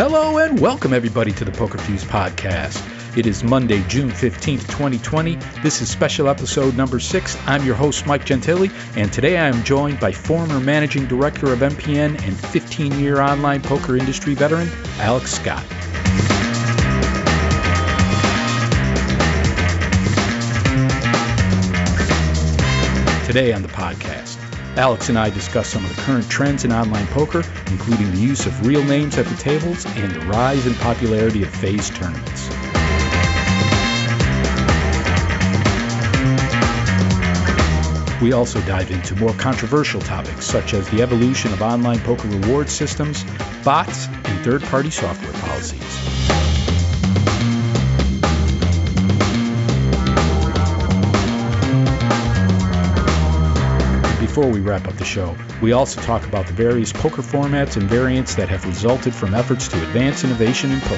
Hello and welcome everybody to the Pokerfuse Podcast. It is Monday, June 15th, 2020. This is special episode number 6. I'm your host, Mike Gentili, and today I am joined by former managing director of MPN and 15-year online poker industry veteran, Alex Scott. Today on the podcast, Alex and I discuss some of the current trends in online poker, including the use of real names at the tables and the rise in popularity of phased tournaments. We also dive into more controversial topics such as the evolution of online poker reward systems, bots, and third-party software policies. Before we wrap up the show, we also talk about the various poker formats and variants that have resulted from efforts to advance innovation in poker.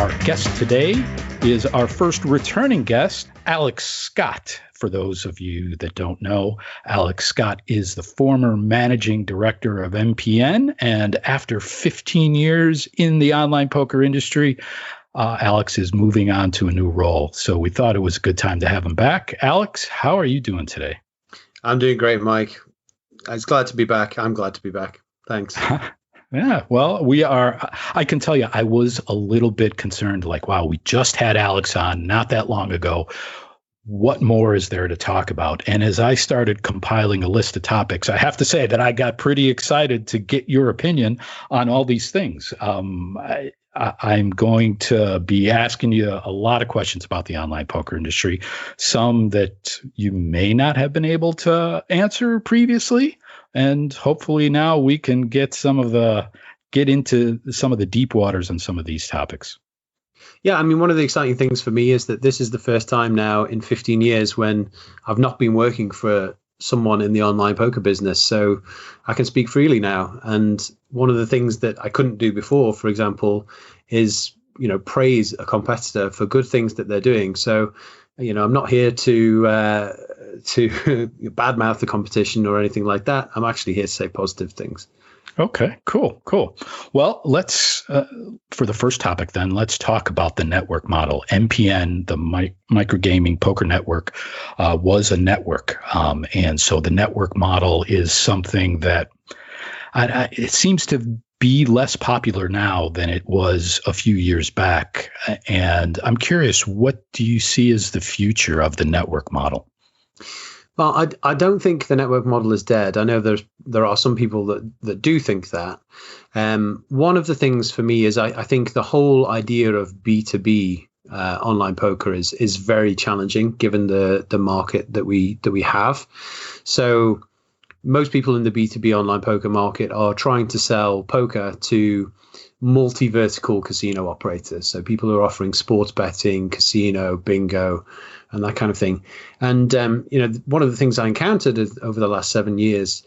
Our guest today is our first returning guest, Alex Scott. For those of you that don't know, Alex Scott is the former managing director of MPN, and after 15 years in the online poker industry, Alex is moving on to a new role. So we thought it was a good time to have him back. Alex, how are you doing today? I'm doing great, Mike. I was glad to be back. I'm glad to be back. Thanks. Yeah, well, we are. I can tell you, I was a little bit concerned, like, wow, we just had Alex on not that long ago. What more is there to talk about? And as I started compiling a list of topics, I have to say that I got pretty excited to get your opinion on all these things. I'm going to be asking you a lot of questions about the online poker industry, some that you may not have been able to answer previously. And hopefully now we can get into some of the deep waters on some of these topics. Yeah, I mean, one of the exciting things for me is that this is the first time now in 15 years when I've not been working for someone in the online poker business. So I can speak freely now. And one of the things that I couldn't do before, for example, is, praise a competitor for good things that they're doing. So, I'm not here to badmouth the competition or anything like that. I'm actually here to say positive things. Okay, cool. Well, let's, for the first topic then, let's talk about the network model. MPN, the Microgaming Poker Network, was a network. And so the network model is something that it seems to be less popular now than it was a few years back. And I'm curious, what do you see as the future of the network model? Well, I don't think the network model is dead. I know there are some people that do think that. One of the things for me is I think the whole idea of B2B online poker is very challenging given the market that we have. So most people in the B2B online poker market are trying to sell poker to multi-vertical casino operators. So people who are offering sports betting, casino, bingo, and that kind of thing. And, one of the things I encountered over the last 7 years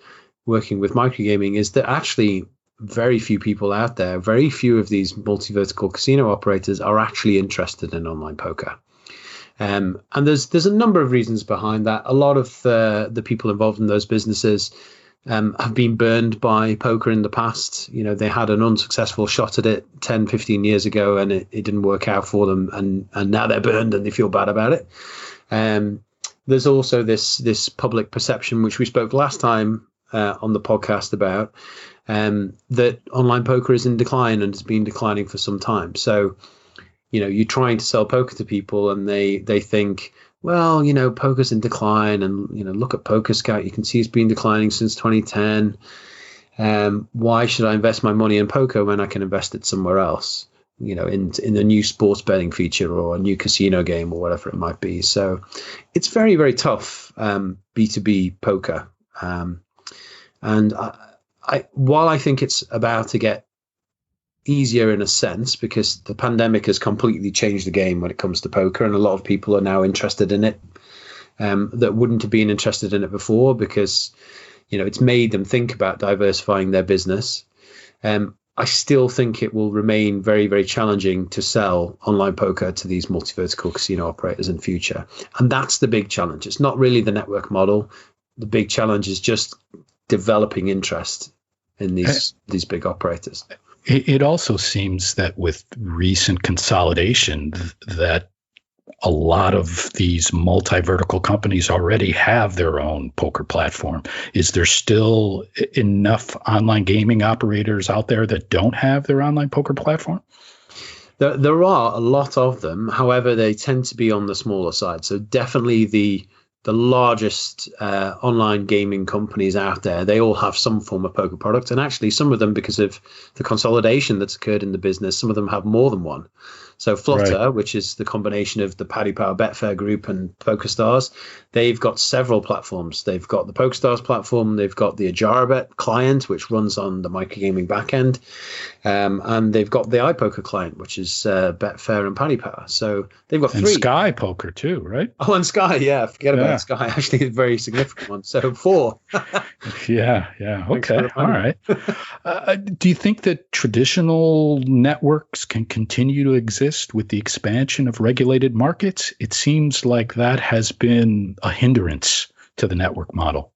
working with microgaming is that actually very few people out there, very few of these multi-vertical casino operators are actually interested in online poker. And there's a number of reasons behind that. A lot of the people involved in those businesses have been burned by poker in the past. They had an unsuccessful shot at it 10, 15 years ago, and it didn't work out for them. And now they're burned and they feel bad about it. There's also this public perception, which we spoke last time on the podcast about, that online poker is in decline and has been declining for some time. So, you're trying to sell poker to people and they think, well, poker's in decline, and, look at Poker Scout. You can see it's been declining since 2010. Why should I invest my money in poker when I can invest it somewhere else, in a new sports betting feature or a new casino game or whatever it might be. So it's very, very tough, B2B poker. And while I think it's about to get easier in a sense, because the pandemic has completely changed the game when it comes to poker, and a lot of people are now interested in it that wouldn't have been interested in it before, because it's made them think about diversifying their business. I still think it will remain very, very challenging to sell online poker to these multi-vertical casino operators in future. And that's the big challenge. It's not really the network model. The big challenge is just developing interest in these big operators. It also seems that with recent consolidation, that a lot of these multi-vertical companies already have their own poker platform. Is there still enough online gaming operators out there that don't have their online poker platform? There are a lot of them. However, they tend to be on the smaller side. So definitely the largest online gaming companies out there, they all have some form of poker product. And actually, some of them, because of the consolidation that's occurred in the business, some of them have more than one. So Flutter, right, which is the combination of the Paddy Power Betfair Group and PokerStars, they've got several platforms. They've got the PokerStars platform, they've got the Ajarabet client, which runs on the microgaming backend, and they've got the iPoker client, which is Betfair and Paddy Power. So they've got 3. And Sky Poker too, right? Oh, and Sky, yeah. Forget about Sky. Actually, a very significant one. So 4. Yeah. Okay. All right. Do you think that traditional networks can continue to exist with the expansion of regulated markets? It seems like that has been a hindrance to the network model.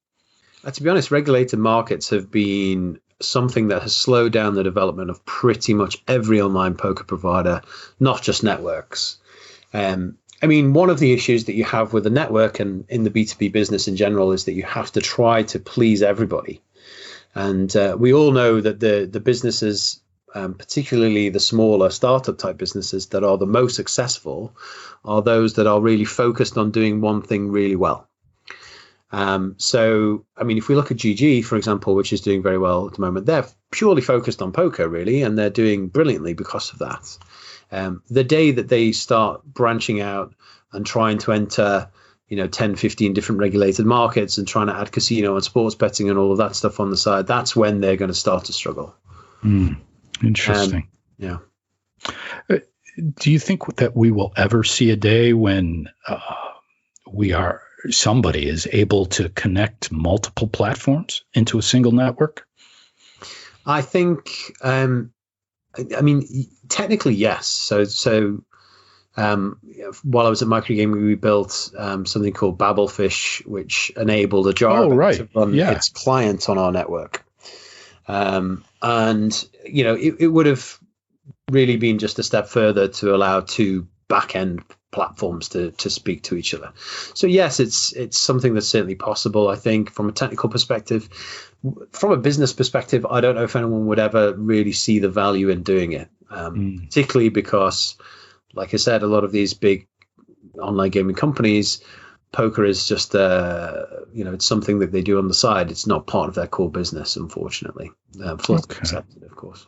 To be honest, regulated markets have been something that has slowed down the development of pretty much every online poker provider, not just networks. I mean, one of the issues that you have with a network and in the B2B business in general is that you have to try to please everybody. And we all know that the businesses, particularly the smaller startup type businesses that are the most successful, are those that are really focused on doing one thing really well. So, I mean, if we look at GG, for example, which is doing very well at the moment, they're purely focused on poker, really, and they're doing brilliantly because of that. The day that they start branching out and trying to enter, 10, 15 different regulated markets and trying to add casino and sports betting and all of that stuff on the side, that's when they're going to start to struggle. Interesting. Yeah. Do you think that we will ever see a day when somebody is able to connect multiple platforms into a single network? I think, technically, yes. So while I was at Microgaming, we built something called Babelfish, which enabled Ajarabet to run its client on our network. And, it would have really been just a step further to allow 2 back-end platforms to speak to each other. So yes, it's something that's certainly possible, I think, from a technical perspective. From a business perspective, I don't know if anyone would ever really see the value in doing it, particularly because, like I said, a lot of these big online gaming companies, poker is just, it's something that they do on the side. It's not part of their core business, unfortunately. Accepted, of course.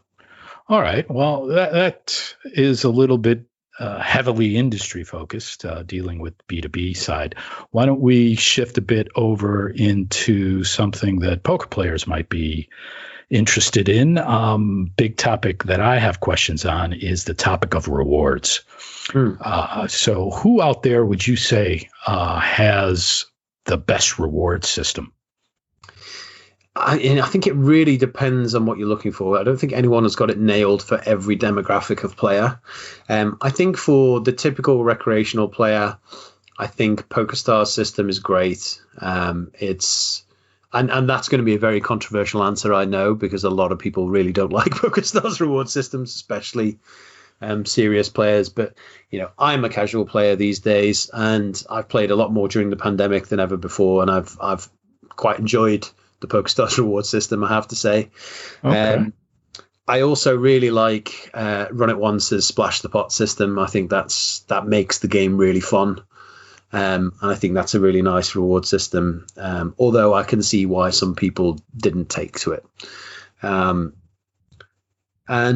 All right. Well, that is a little bit heavily industry focused, dealing with B2B side. Why don't we shift a bit over into something that poker players might be interested in? Big topic that I have questions on is the topic of rewards. So who out there would you say has the best reward system? I think it really depends on what you're looking for. I don't think anyone has got it nailed for every demographic of player. I think for the typical recreational player, I think PokerStars system is great. And that's going to be a very controversial answer, I know, because a lot of people really don't like PokerStars reward systems, especially serious players. But I'm a casual player these days, and I've played a lot more during the pandemic than ever before, and I've quite enjoyed the PokerStars reward system, I have to say. Okay. I also really like Run It Once's Splash the Pot system. I think that makes the game really fun. And I think that's a really nice reward system, although I can see why some people didn't take to it. And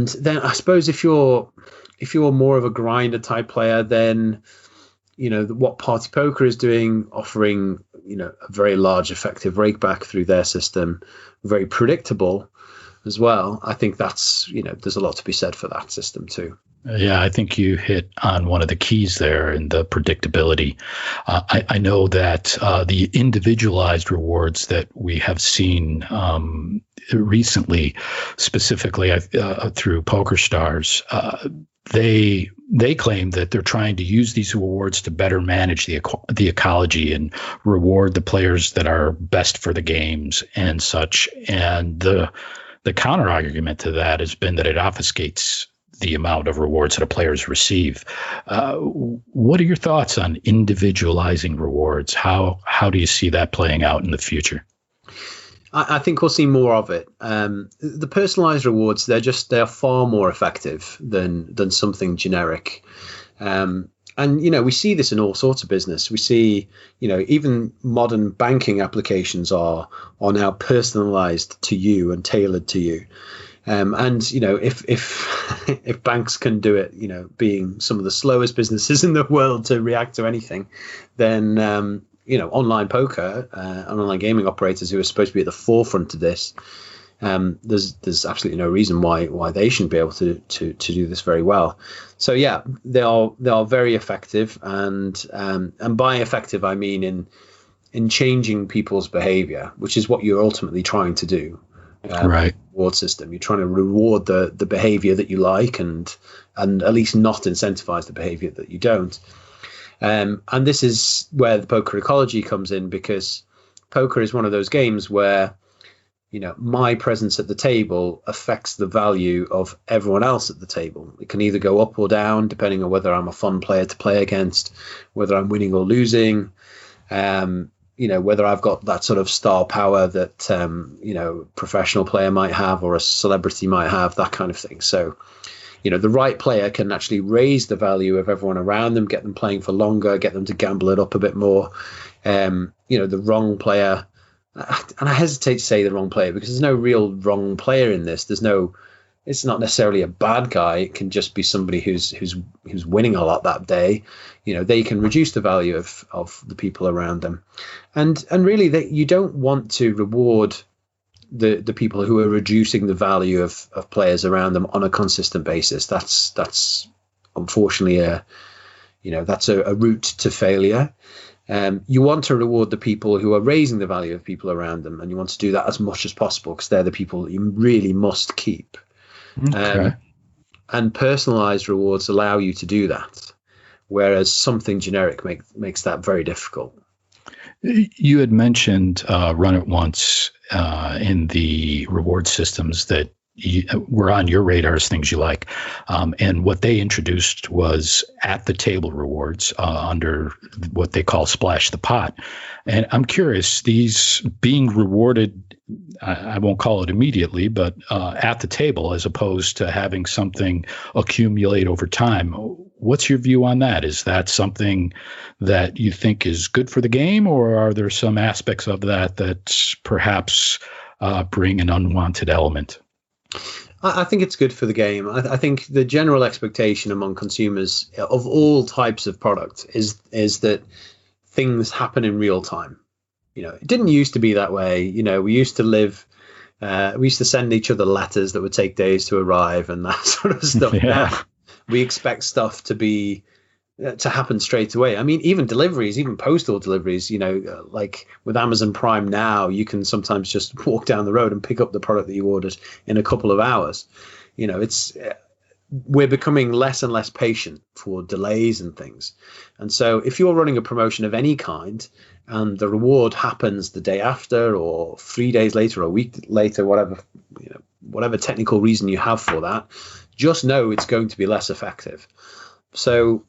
then I suppose if you're more of a grinder type player, then what Party Poker is doing, offering a very large effective rakeback through their system, very predictable as well. I think that's there's a lot to be said for that system too. Yeah, I think you hit on one of the keys there in the predictability. I know that the individualized rewards that we have seen recently, specifically through PokerStars, they claim that they're trying to use these rewards to better manage the ecology and reward the players that are best for the games and such. And the counter argument to that has been that it obfuscates the amount of rewards that players receive. What are your thoughts on individualizing rewards? How do you see that playing out in the future? I think we'll see more of it. The personalized rewards, they're far more effective than something generic. And, we see this in all sorts of business. We see, even modern banking applications are now personalized to you and tailored to you. If banks can do it, being some of the slowest businesses in the world to react to anything, then, online poker and online gaming operators who are supposed to be at the forefront of this, there's absolutely no reason why they shouldn't be able to do this very well. So yeah, they are very effective, and by effective I mean in changing people's behavior, which is what you're ultimately trying to do. Right. Reward system. You're trying to reward the behavior that you like, and at least not incentivize the behavior that you don't. And this is where the poker ecology comes in, because poker is one of those games where, my presence at the table affects the value of everyone else at the table. It can either go up or down depending on whether I'm a fun player to play against, whether I'm winning or losing. Whether I've got that sort of star power that, professional player might have or a celebrity might have, that kind of thing. So, the right player can actually raise the value of everyone around them, get them playing for longer, get them to gamble it up a bit more. The wrong player, and I hesitate to say the wrong player because there's no real wrong player in this. It's not necessarily a bad guy. It can just be somebody who's winning a lot that day. They can reduce the value of the people around them, and really you don't want to reward the people who are reducing the value of players around them on a consistent basis. That's unfortunately that's a route to failure. You want to reward the people who are raising the value of people around them, and you want to do that as much as possible because they're the people that you really must keep. Okay. And personalized rewards allow you to do that, whereas something generic makes that very difficult. You had mentioned Run It Once in the reward systems that were on your radar as things you like. And what they introduced was at the table rewards under what they call Splash the Pot. And I'm curious, these being rewarded, I won't call it immediately, but at the table as opposed to having something accumulate over time. What's your view on that? Is that something that you think is good for the game, or are there some aspects of that perhaps bring an unwanted element? I think it's good for the game. I think the general expectation among consumers of all types of product is that things happen in real time. It didn't used to be that way. We used to live, we used to send each other letters that would take days to arrive and that sort of stuff. Yeah. Now we expect stuff to happen straight away. I mean, even deliveries, even postal deliveries, like with Amazon Prime now, you can sometimes just walk down the road and pick up the product that you ordered in a couple of hours. We're becoming less and less patient for delays and things. And so if you're running a promotion of any kind and the reward happens the day after or 3 days later or a week later, whatever technical reason you have for that, just know it's going to be less effective. So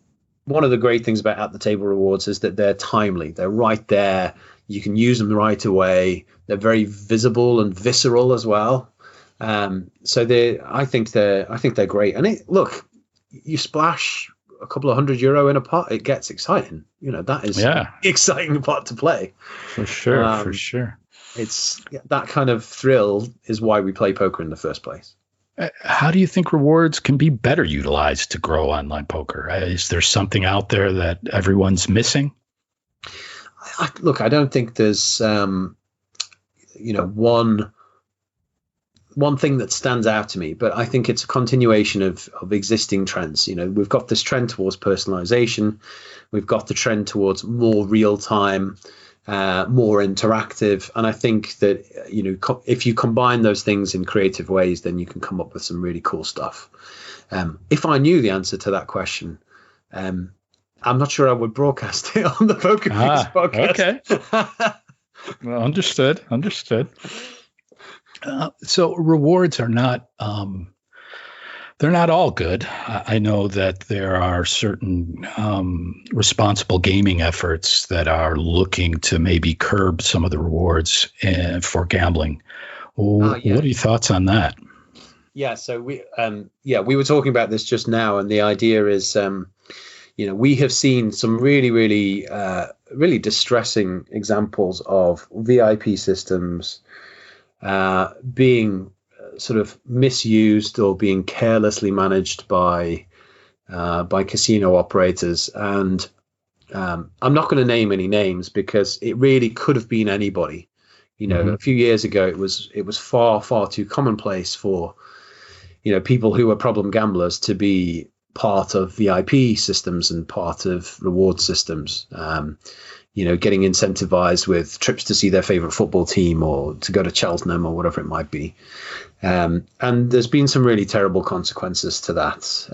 one of the great things about at the table rewards is that they're timely. They're right there. You can use them right away. They're very visible and visceral as well. So I think they're great. And look, you splash a couple of €100 in a pot, it gets exciting. That is an exciting pot to play. For sure, for sure. It's that kind of thrill is why we play poker in the first place. How do you think rewards can be better utilized to grow online poker? Is there something out there that everyone's missing? Look, I don't think there's, one thing that stands out to me, but I think it's a continuation of existing trends. We've got this trend towards personalization. We've got the trend towards more real time, more interactive. And I think that, if you combine those things in creative ways, then you can come up with some really cool stuff. If I knew the answer to that question, I'm not sure I would broadcast it on the Pokerfuse podcast. Okay. Well, understood. So rewards are not, they're not all good. I know that there are certain responsible gaming efforts that are looking to maybe curb some of the rewards for gambling. What are your thoughts on that? Yeah, so we were talking about this just now, and the idea is, we have seen some really, really, really distressing examples of VIP systems being sort of misused or being carelessly managed by casino operators. And I'm not going to name any names because it really could have been anybody. A few years ago, it was far, far too commonplace for people who were problem gamblers to be part of VIP systems and part of reward systems. Getting incentivized with trips to see their favorite football team or to go to Cheltenham or whatever it might be. And there's been some really terrible consequences to that,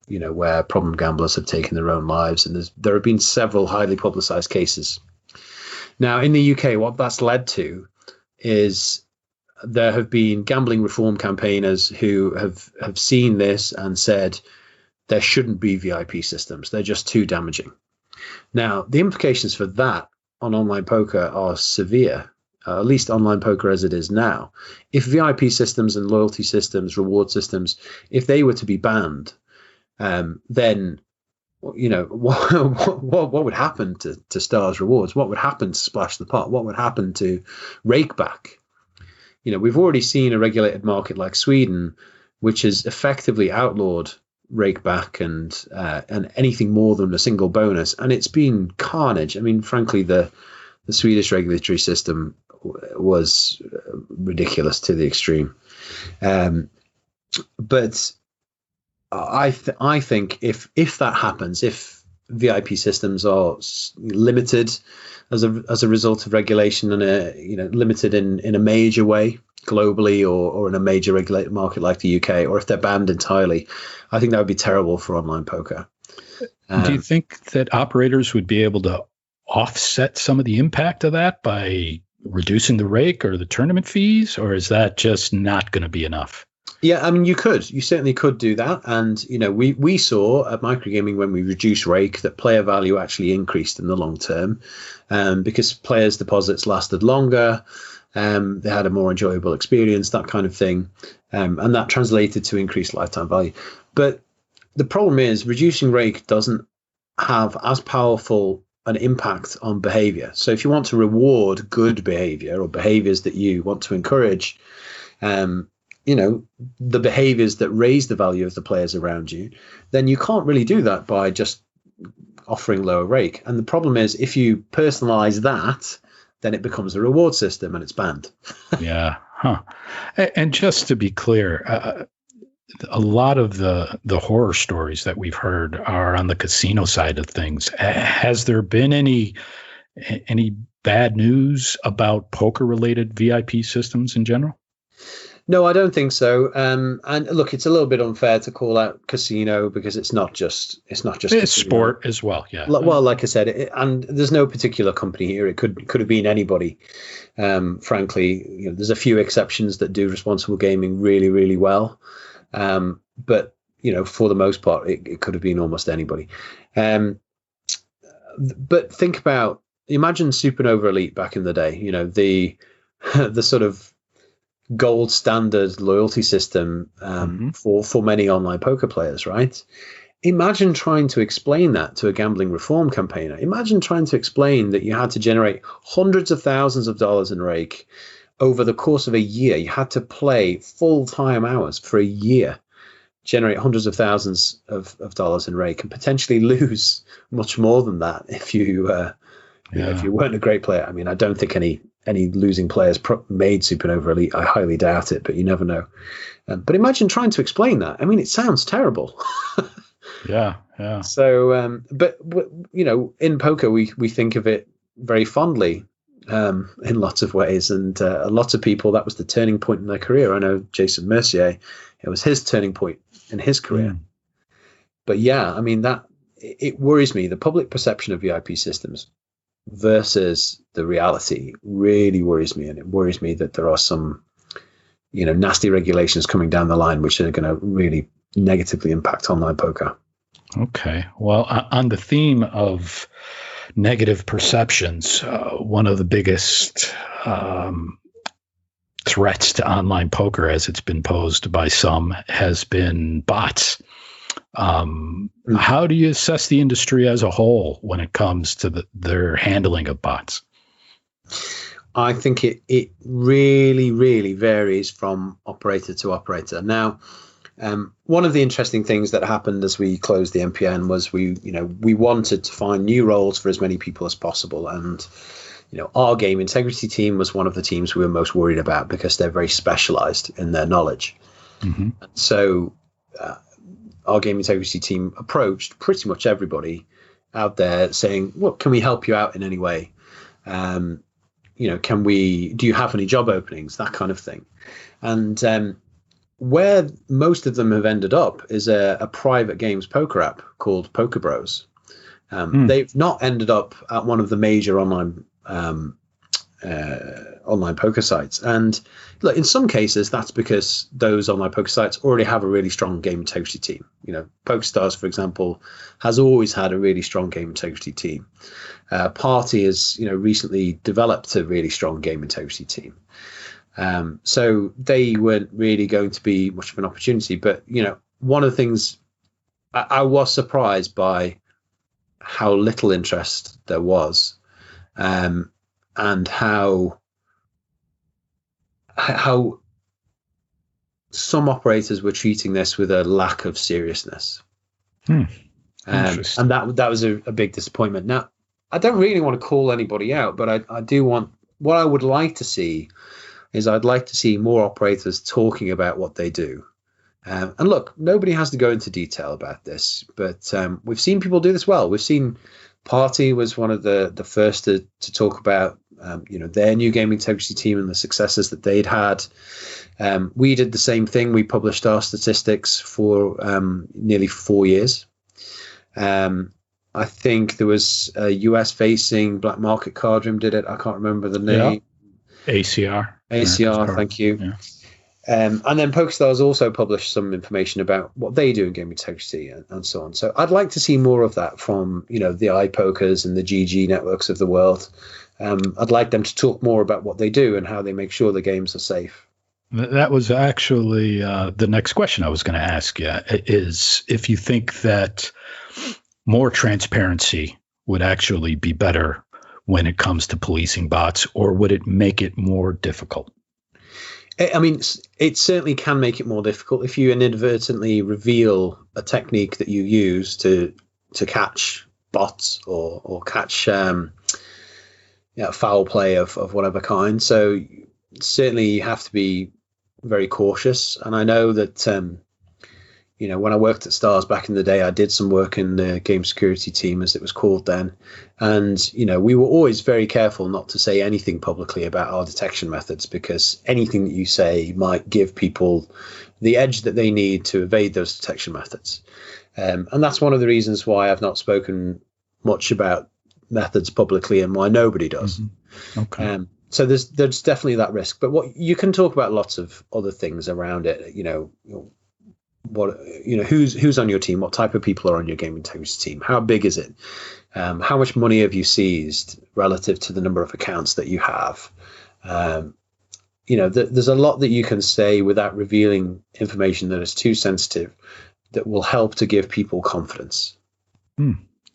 where problem gamblers have taken their own lives. And there have been several highly publicized cases. Now, in the UK, what that's led to is there have been gambling reform campaigners who have seen this and said there shouldn't be VIP systems. They're just too damaging. Now, the implications for that on online poker are severe, at least online poker as it is now. If VIP systems and loyalty systems, reward systems, if they were to be banned, then what would happen to Stars Rewards? What would happen to Splash the Pot? What would happen to Rakeback? We've already seen a regulated market like Sweden, which has effectively outlawed Rakeback and anything more than a single bonus, and it's been carnage. I mean, frankly, the Swedish regulatory system was ridiculous to the extreme. But I think if that happens, if VIP systems are limited as a result of regulation and limited in a major way globally or in a major regulated market like the UK, or if they're banned entirely, I think that would be terrible for online poker. Do you think that operators would be able to offset some of the impact of that by reducing the rake or the tournament fees, or is that just not going to be enough? Yeah, I mean, you certainly could do that. And, we saw at Microgaming when we reduced rake that player value actually increased in the long term because players' deposits lasted longer. They had a more enjoyable experience, that kind of thing. And that translated to increased lifetime value. But the problem is reducing rake doesn't have as powerful an impact on behavior. So if you want to reward good behavior or behaviors that you want to encourage, the behaviors that raise the value of the players around you, then you can't really do that by just offering lower rake. And the problem is if you personalize that, then it becomes a reward system and it's banned. Yeah. Huh. And just to be clear, a lot of the horror stories that we've heard are on the casino side of things. Has there been any bad news about poker related VIP systems in general? No, I don't think so. And look, it's a little bit unfair to call out casino because it's not just it's sport as well. Yeah. Well, like I said, and there's no particular company here. It could have been anybody. Frankly, there's a few exceptions that do responsible gaming really, really well. But for the most part, it could have been almost anybody. But imagine Supernova Elite back in the day. The sort of gold standard loyalty system for many online poker players, right? Imagine trying to explain that to a gambling reform campaigner. Imagine trying to explain that you had to generate hundreds of thousands of dollars in rake over the course of a year. You had to play full-time hours for a year, generate hundreds of thousands of dollars in rake, and potentially lose much more than that if you weren't a great player. I mean, I don't think any any losing players made Supernova Elite. I highly doubt it, but you never know. But imagine trying to explain that. I mean, it sounds terrible. Yeah. So, but you know, in poker, we think of it very fondly in lots of ways, and lots of people, that was the turning point in their career. I know Jason Mercier, it was his turning point in his career. But yeah, I mean, that it worries me. The public perception of VIP systems versus the reality really worries me, and it worries me that there are some, you know, nasty regulations coming down the line which are going to really negatively impact online poker. Okay. Well, on the theme of negative perceptions, one of the biggest threats to online poker, as it's been posed by some, has been bots. How do you assess the industry as a whole when it comes to their handling of bots? I think it really, really varies from operator to operator. Now, one of the interesting things that happened as we closed the MPN was we wanted to find new roles for as many people as possible. And, you know, our game integrity team was one of the teams we were most worried about because they're very specialized in their knowledge. Mm-hmm. So our game integrity team approached pretty much everybody out there saying, "What can we help you out in any way? You know, do you have any job openings?" That kind of thing. And where most of them have ended up is a private games poker app called Poker Bros. They've not ended up at one of the major online poker sites. And look, in some cases, that's because those online poker sites already have a really strong game integrity team. You know, PokerStars, for example, has always had a really strong game integrity team. Party has, you know, recently developed a really strong game integrity team. So they weren't really going to be much of an opportunity. But, you know, one of the things I was surprised by how little interest there was, and how some operators were treating this with a lack of seriousness. And that was a big disappointment. Now, I don't really want to call anybody out, but I do want, what I would like to see is I'd like to see more operators talking about what they do. And look, nobody has to go into detail about this, but we've seen people do this well. We've seen Party was one of the first to talk about you know, their new game integrity team and the successes that they'd had. We did the same thing. We published our statistics for nearly 4 years. I think there was a US facing black market card room did it. I can't remember the name. Yeah. ACR, thank you. Yeah. And then PokerStars also published some information about what they do in game integrity and so on. So I'd like to see more of that from, you know, the iPokers and the GG networks of the world. I'd like them to talk more about what they do and how they make sure the games are safe. That was actually the next question I was going to ask you, is if you think that more transparency would actually be better when it comes to policing bots, or would it make it more difficult? I mean, it certainly can make it more difficult if you inadvertently reveal a technique that you use to catch bots or catch foul play of whatever kind. So certainly you have to be very cautious. And I know that you know, when I worked at Stars back in the day, I did some work in the game security team, as it was called then. And, you know, we were always very careful not to say anything publicly about our detection methods, because anything that you say might give people the edge that they need to evade those detection methods. And that's one of the reasons why I've not spoken much about methods publicly and why nobody does. Mm-hmm. Okay. So there's definitely that risk. But what you can talk about lots of other things around it, you know, who's on your team, what type of people are on your game integrity team, how big is it, how much money have you seized relative to the number of accounts that you have. You know, there's a lot that you can say without revealing information that is too sensitive that will help to give people confidence.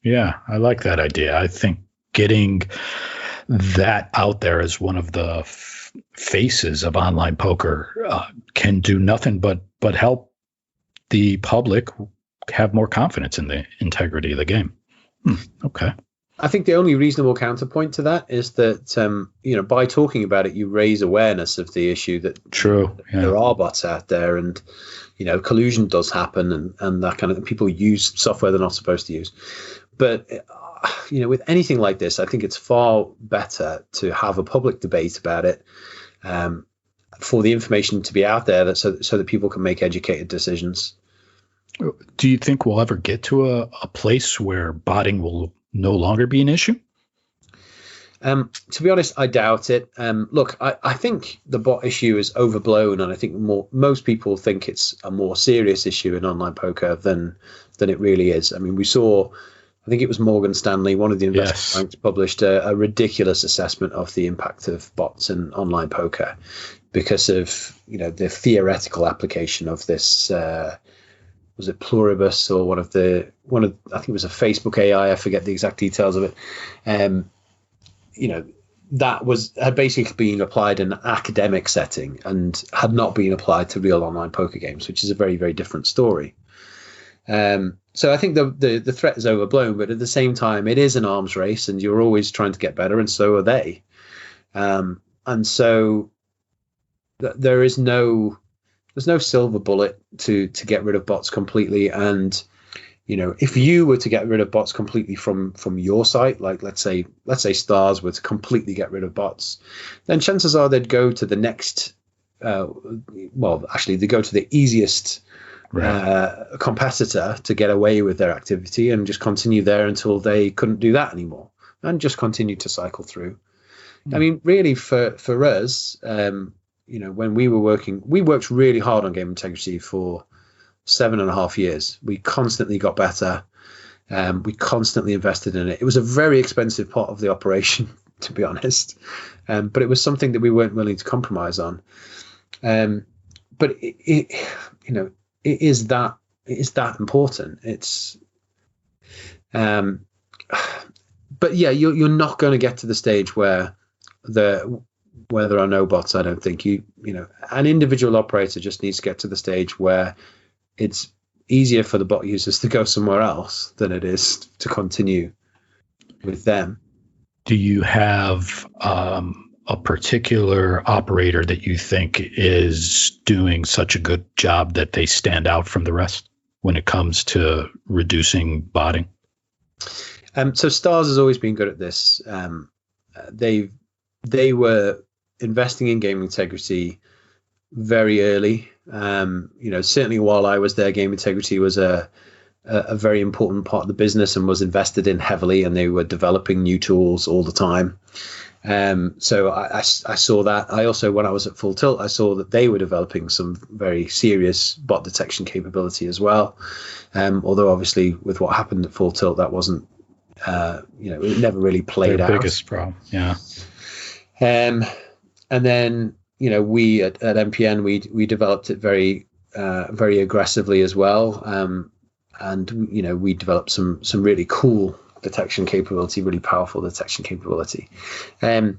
Yeah, I like that idea. I think getting that out there as one of the faces of online poker can do nothing but help the public have more confidence in the integrity of the game. Okay. I think the only reasonable counterpoint to that is that by talking about it, you raise awareness of the issue that there are bots out there, and collusion does happen, and that kind of people use software they're not supposed to use. But with anything like this, I think it's far better to have a public debate about it, for the information to be out there, so that people can make educated decisions. Do you think we'll ever get to a place where botting will no longer be an issue? To be honest, I doubt it. Look, I think the bot issue is overblown, and I think most people think it's a more serious issue in online poker than it really is. I mean, we saw, I think it was Morgan Stanley, one of the investment banks, published a ridiculous assessment of the impact of bots in online poker because of the theoretical application of this. Was it Pluribus or one of I think it was a Facebook AI, I forget the exact details of it. That had basically been applied in an academic setting and had not been applied to real online poker games, which is a very, very different story. So I think the threat is overblown, but at the same time, it is an arms race, and you're always trying to get better, and so are they. And so there's no silver bullet to get rid of bots completely. And if you were to get rid of bots completely from your site, like let's say Stars were to completely get rid of bots, then chances are they'd go to the next. They go to the easiest competitor to get away with their activity and just continue there until they couldn't do that anymore, and just continue to cycle through. I mean, really, for us. When we worked really hard on game integrity for 7.5 years. We constantly got better. We constantly invested in it. It was a very expensive part of the operation, to be honest, but it was something that we weren't willing to compromise on. But it is that important. It's, but yeah, you're not going to get to the stage where there are no bots. I don't think an individual operator just needs to get to the stage where it's easier for the bot users to go somewhere else than it is to continue with them. Do you have a particular operator that you think is doing such a good job that they stand out from the rest when it comes to reducing botting? So Stars has always been good at this. They were investing in game integrity very early. Certainly while I was there, game integrity was a very important part of the business and was invested in heavily, and they were developing new tools all the time. So I saw that. I also, when I was at Full Tilt, I saw that they were developing some very serious bot detection capability as well. Although obviously with what happened at Full Tilt, that wasn't, it never really played out. Their biggest problem, yeah. And then, we at MPN, we developed it very, very aggressively as well. And we developed some really cool detection capability, really powerful detection capability. I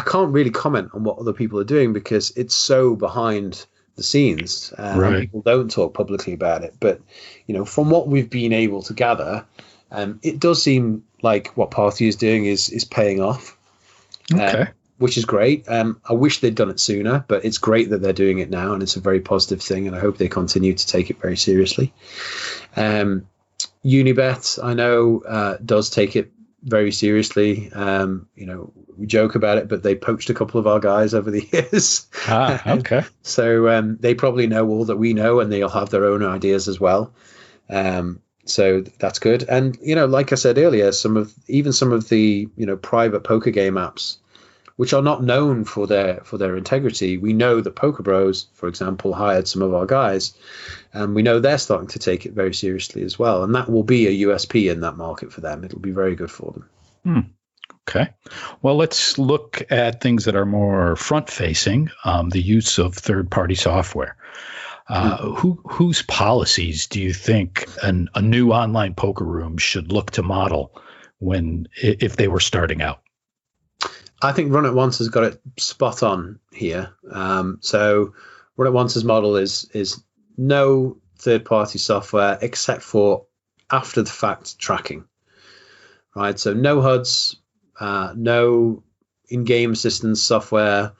can't really comment on what other people are doing because it's so behind the scenes. Right. People don't talk publicly about it. But, from what we've been able to gather, it does seem like what Party is doing is paying off. Okay. Which is great. I wish they'd done it sooner, but it's great that they're doing it now, and it's a very positive thing, and I hope they continue to take it very seriously. Unibet, I know, does take it very seriously. We joke about it, but they poached a couple of our guys over the years. Okay. So they probably know all that we know, and they'll have their own ideas as well. So that's good. And, like I said earlier, some of the, private poker game apps, which are not known for their integrity. We know that Poker Bros, for example, hired some of our guys, and we know they're starting to take it very seriously as well. And that will be a USP in that market for them. It'll be very good for them. Okay. Well, let's look at things that are more front-facing, the use of third-party software. Whose policies do you think a new online poker room should look to model if they were starting out? I think Run It Once has got it spot on here. So Run It Once's model is no third-party software except for after-the-fact tracking. right? So no HUDs, no in-game assistance software,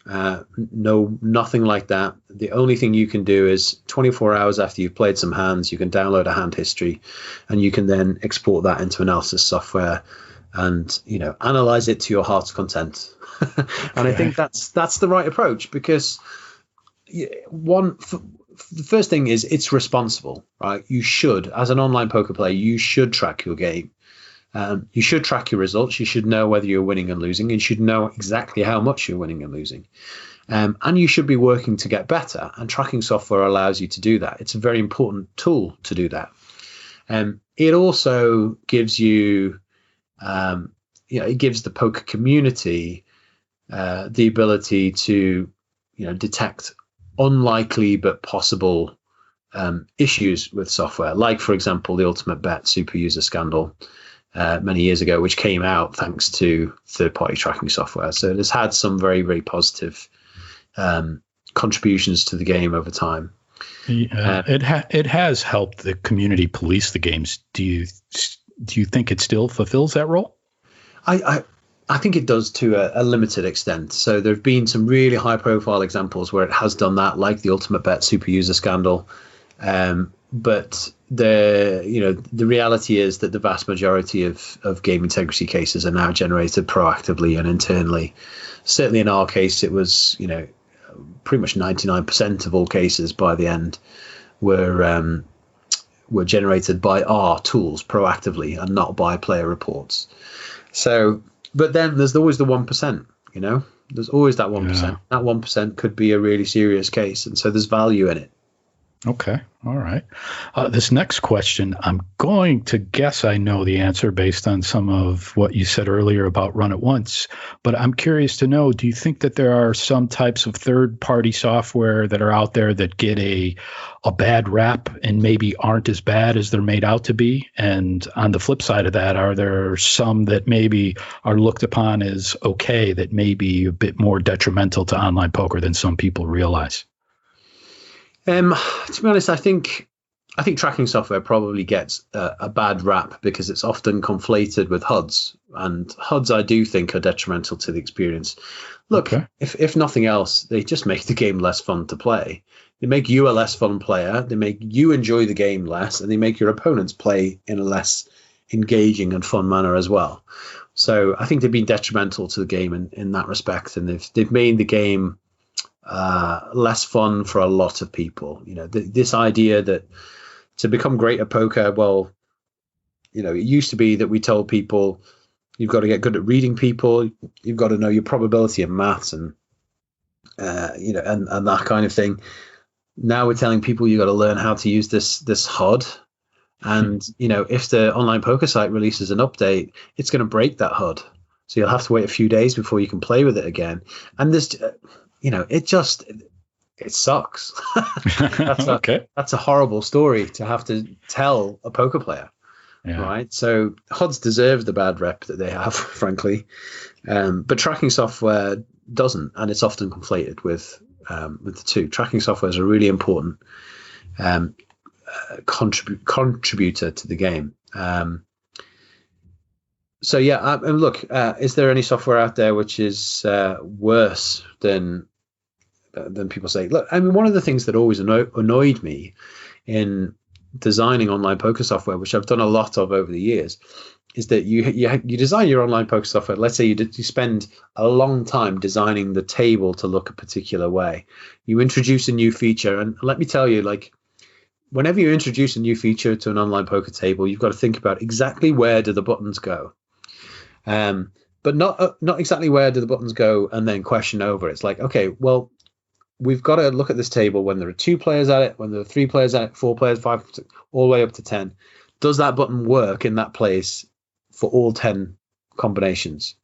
nothing like that. The only thing you can do is 24 hours after you've played some hands, you can download a hand history, and you can then export that into analysis software and, you know, analyze it to your heart's content. And I think that's the right approach, because the first thing is it's responsible, right? You should, as an online poker player, you should track your game. You should track your results. You should know whether you're winning and losing. You should know exactly how much you're winning and losing. And you should be working to get better. And tracking software allows you to do that. It's a very important tool to do that. It also gives you, it gives the poker community the ability to, detect unlikely but possible issues with software. Like, for example, the Ultimate Bet super user scandal many years ago, which came out thanks to third-party tracking software. So it has had some very, very positive contributions to the game over time. It has helped the community police the games. Do you think it still fulfills that role? I think it does to a limited extent. So there have been some really high-profile examples where it has done that, like the Ultimate Bet super user scandal. But the reality is that the vast majority of game integrity cases are now generated proactively and internally. Certainly in our case, it was, pretty much 99% of all cases by the end were generated by our tools proactively and not by player reports. So, but then there's always the 1%, there's always that 1%. Yeah. That 1% could be a really serious case. And so there's value in it. Okay. All right. This next question, I'm going to guess I know the answer based on some of what you said earlier about run it once, but I'm curious to know, do you think that there are some types of third-party software that are out there that get a bad rap and maybe aren't as bad as they're made out to be? And on the flip side of that, are there some that maybe are looked upon as okay that may be a bit more detrimental to online poker than some people realize? To be honest, I think tracking software probably gets a bad rap because it's often conflated with HUDs, and HUDs I do think are detrimental to the experience. Look, okay. If nothing else, they just make the game less fun to play. They make you a less fun player. They make you enjoy the game less, and they make your opponents play in a less engaging and fun manner as well. So I think they've been detrimental to the game in that respect, and they've made the game less fun for a lot of people. This idea that to become great at poker, well, it used to be that we told people you've got to get good at reading people, you've got to know your probability and maths and and that kind of thing. Now we're telling people you've got to learn how to use this HUD, and if the online poker site releases an update, it's going to break that HUD, so you'll have to wait a few days before you can play with it again. And this it sucks. That's a horrible story to have to tell a poker player, right? So HUDs deserve the bad rep that they have, frankly, but tracking software doesn't, and it's often conflated with the two. Tracking software is a really important contributor to the game. So yeah, and look, is there any software out there which is worse than people say? Look, I mean, one of the things that always annoyed me in designing online poker software, which I've done a lot of over the years, is that you design your online poker software. Let's say you spend a long time designing the table to look a particular way. You introduce a new feature, and let me tell you, like, whenever you introduce a new feature to an online poker table, you've got to think about exactly where do the buttons go. But not exactly where do the buttons go and then question over. It's like, okay, well, we've got to look at this table when there are 2 players at it, when there are 3 players at it, 4 players, 5, 6, all the way up to 10. Does that button work in that place for all 10 combinations?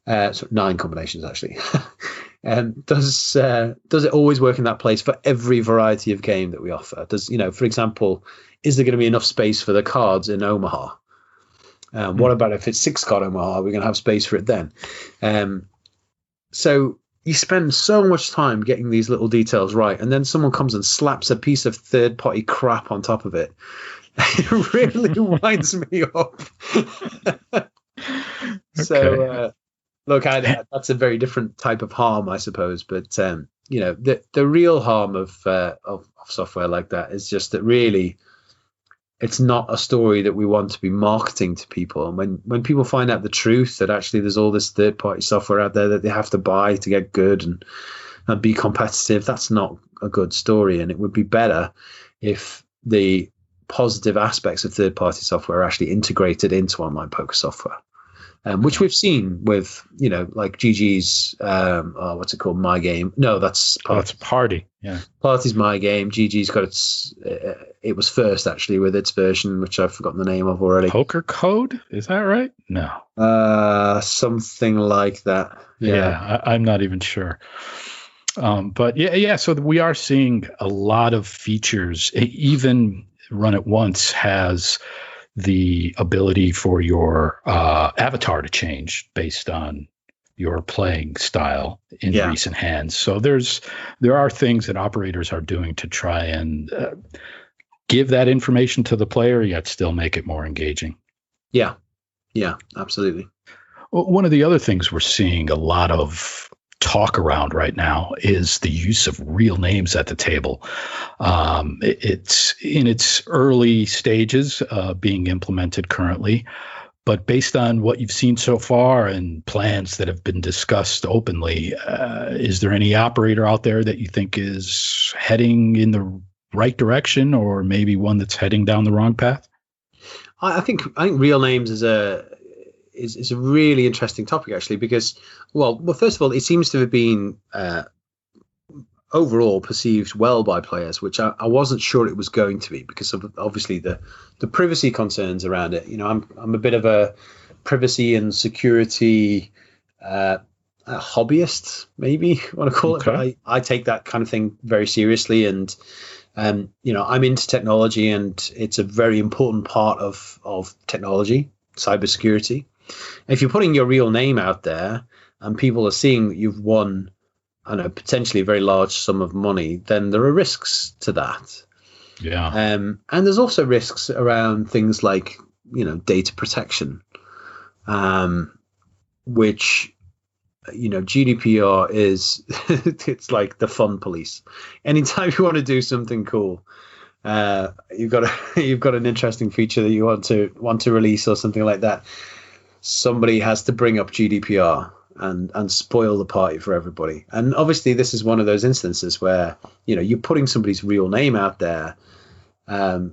So 9 combinations, actually. And does it always work in that place for every variety of game that we offer? Does, for example, is there going to be enough space for the cards in Omaha? What about if it's 6-card Omaha? Are we going to have space for it then? So you spend so much time getting these little details right, and then someone comes and slaps a piece of third-party crap on top of it. It really winds me up. So, look, that's a very different type of harm, I suppose. But the real harm of software like that is just that really, it's not a story that we want to be marketing to people. And when people find out the truth that actually there's all this third-party software out there that they have to buy to get good and be competitive, that's not a good story. And it would be better if the positive aspects of third-party software are actually integrated into online poker software, which we've seen with, like GG's, what's it called? My Game. No, that's Party. That's Party. Yeah. Party's My Game. GG's got it was first actually with its version, which I've forgotten the name of already. Poker Code? Is that right? No. Something like that. Yeah, I'm not even sure. But yeah. So we are seeing a lot of features. Even Run It Once has the ability for your avatar to change based on your playing style in recent hands. So there are things that operators are doing to try and give that information to the player, yet still make it more engaging. Yeah, absolutely. Well, one of the other things we're seeing a lot of talk around right now is the use of real names at the table. It's in its early stages being implemented currently, but based on what you've seen so far and plans that have been discussed openly, is there any operator out there that you think is heading in the right direction, or maybe one that's heading down the wrong path? I think real names is a really interesting topic, actually, because, well, first of all, it seems to have been overall perceived well by players, which I wasn't sure it was going to be because of obviously the privacy concerns around it. I'm a bit of a privacy and security hobbyist, maybe you want to call it. But I take that kind of thing very seriously, and I'm into technology, and it's a very important part of technology, cybersecurity. If you're putting your real name out there and people are seeing that you've won, potentially a very large sum of money, then there are risks to that. Yeah. And there's also risks around things like, data protection, which, GDPR is, it's like the fun police. Anytime you want to do something cool, you've got an interesting feature that you want to release or something like that, somebody has to bring up GDPR and spoil the party for everybody. And obviously this is one of those instances where, you're putting somebody's real name out there.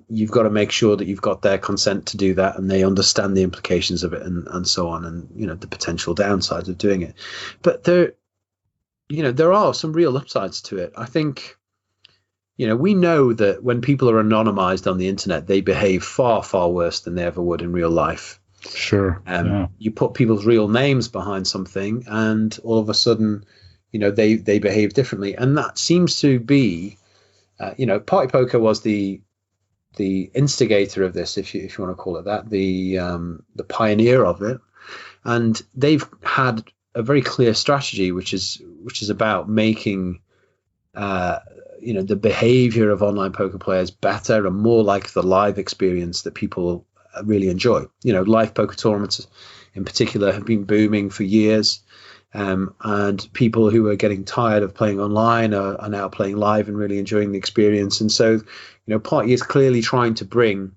You've got to make sure that you've got their consent to do that and they understand the implications of it and so on, and, the potential downsides of doing it. But there are some real upsides to it. I think, we know that when people are anonymized on the internet, they behave far, far worse than they ever would in real life. Sure. You put people's real names behind something and all of a sudden, they behave differently. And that seems to be, Party Poker was the instigator of this, if you want to call it that, the pioneer of it. And they've had a very clear strategy, which is about making, the behavior of online poker players better and more like the live experience that people really enjoy. Live poker tournaments in particular have been booming for years, and people who are getting tired of playing online are now playing live and really enjoying the experience. And so, Party is clearly trying to bring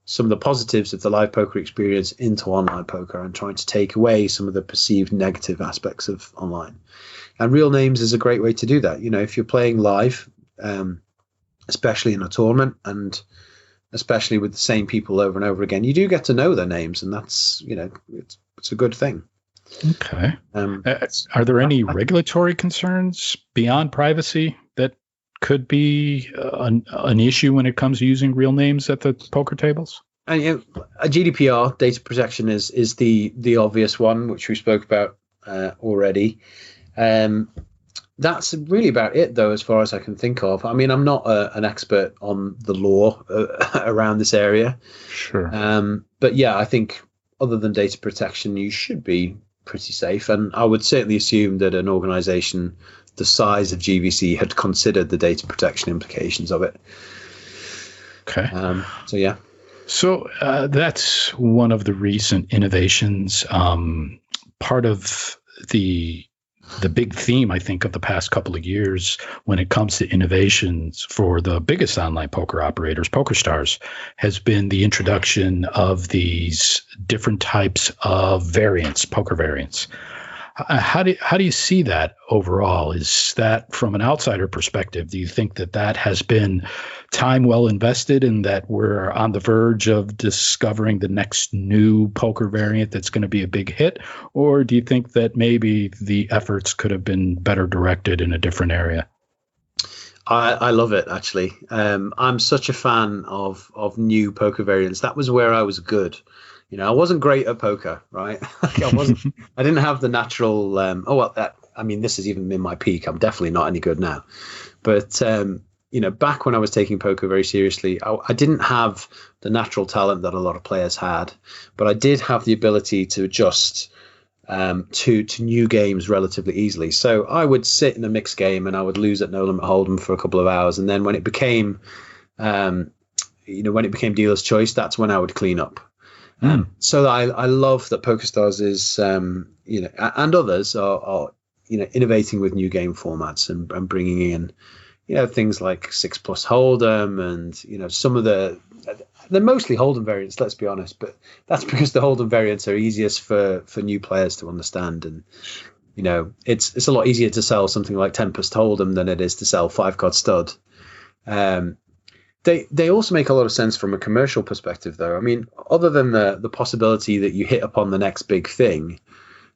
some of the positives of the live poker experience into online poker and trying to take away some of the perceived negative aspects of online. And real names is a great way to do that. If you're playing live, especially in a tournament and especially with the same people over and over again, you do get to know their names, and that's, it's a good thing. Okay. Are there any regulatory concerns beyond privacy that could be an issue when it comes to using real names at the poker tables? And a GDPR, data protection, is the obvious one, which we spoke about already. That's really about it, though, as far as I can think of. I mean, I'm not an expert on the law around this area. Sure. But yeah, I think other than data protection, you should be pretty safe. And I would certainly assume that an organization the size of GVC had considered the data protection implications of it. Okay. So yeah. So that's one of the recent innovations. Part of the big theme, I think, of the past couple of years when it comes to innovations for the biggest online poker operators, PokerStars, has been the introduction of these different types of variants, poker variants. How do you see that overall? Is that, from an outsider perspective, do you think that has been time well invested and that we're on the verge of discovering the next new poker variant that's going to be a big hit? Or do you think that maybe the efforts could have been better directed in a different area? I love it, actually. I'm such a fan of new poker variants. That was where I was good. I wasn't great at poker, right? I didn't have the natural. This is even in my peak. I'm definitely not any good now. But back when I was taking poker very seriously, I didn't have the natural talent that a lot of players had, but I did have the ability to adjust to new games relatively easily. So I would sit in a mixed game and I would lose at No Limit Hold'em for a couple of hours, and then when it became, dealer's choice, that's when I would clean up. So I love that PokerStars is, and others are innovating with new game formats and bringing in, things like 6+ Hold'em and, some of they're mostly Hold'em variants, let's be honest, but that's because the Hold'em variants are easiest for new players to understand. And, it's a lot easier to sell something like Tempest Hold'em than it is to sell 5-card stud. They also make a lot of sense from a commercial perspective, though. I mean, other than the possibility that you hit upon the next big thing,